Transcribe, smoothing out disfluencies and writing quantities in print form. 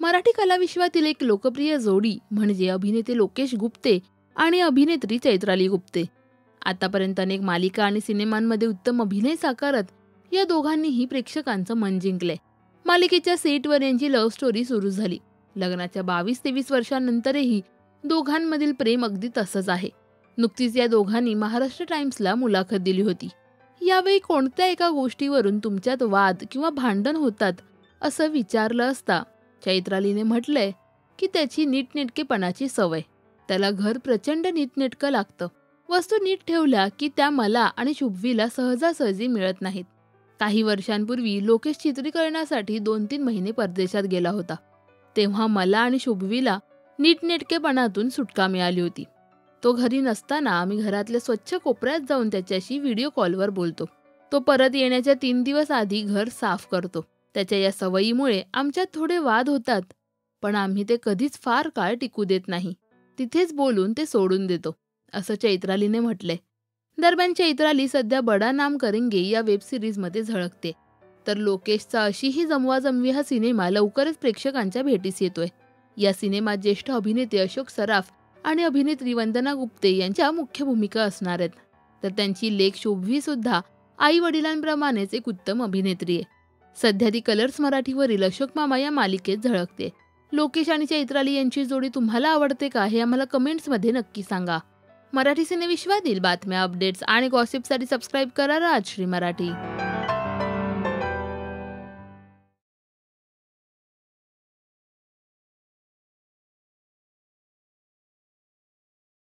मराठी कलाविश्वातील एक लोकप्रिय जोडी म्हणजे अभिनेते लोकेश गुप्ते आणि अभिनेत्री चैत्राली गुप्ते. आतापर्यंत अनेक मालिका आणि सिनेमांमध्ये उत्तम अभिनय साकारत या दोघांनीही प्रेक्षकांचं मन जिंकलंय. मालिकेच्या सेटवर यांची लव्ह स्टोरी सुरू झाली. लग्नाच्या 22-23 वर्षांनंतरही दोघांमधील प्रेम अगदी तसंच आहे. नुकतीच या दोघांनी महाराष्ट्र टाइम्सला मुलाखत दिली होती. यावेळी कोणत्या एका गोष्टीवरून तुमच्यात वाद किंवा भांडण होतात असं विचारलं असता चैत्रालीने म्हटलंय की त्याची नीटनेटकेपणाची सवय. त्याला घर प्रचंड नीटनेटकं लागतं. वस्तू नीट ठेवल्या की त्या मला आणि शुभवीला सहजासहजी मिळत नाहीत. काही वर्षांपूर्वी लोकेश चित्रीकरणासाठी 2-3 महिने परदेशात गेला होता. तेव्हा मला आणि शुभवीला नीटनेटकेपणातून सुटका मिळाली होती. तो घरी नसताना आम्ही घरातल्या स्वच्छ कोपऱ्यात जाऊन त्याच्याशी व्हिडिओ कॉलवर बोलतो. तो परत येण्याच्या 3 दिवस आधी घर साफ करतो. त्याच्या या सवयीमुळे आमच्यात थोडे वाद होतात, पण आम्ही ते कधीच फार काळ टिकू देत नाही. तिथेच बोलून ते सोडून देतो, असं चैत्रालीने म्हटलंय. दरम्यान चैत्राली सध्या बडा नाम करेंगे या वेब सिरीजमध्ये झळकते. तर लोकेशचा अशीही जमवाजमवी हा सिनेमा लवकरच प्रेक्षकांच्या भेटीस येतोय. या सिनेमात ज्येष्ठ अभिनेते अशोक सराफ आणि अभिनेत्री वंदना गुप्ते यांच्या मुख्य भूमिका असणार आहेत. तर त्यांची लेक शुभवी सुद्धा आई वडिलांप्रमाणेच एक उत्तम अभिनेत्री आहे. सध्या ती कलर्स मराठीवरील अशोक मामा या मालिकेत झळकते. लोकेश आणि चैत्राली यांची जोडी तुम्हाला आवडते का हे आम्हाला कमेंट्समध्ये नक्की सांगा. मराठी सिनेविश्वातील बातम्या, अपडेट्स आणि गॉसिपसाठी सबस्क्राईब करा राजश्री मराठी.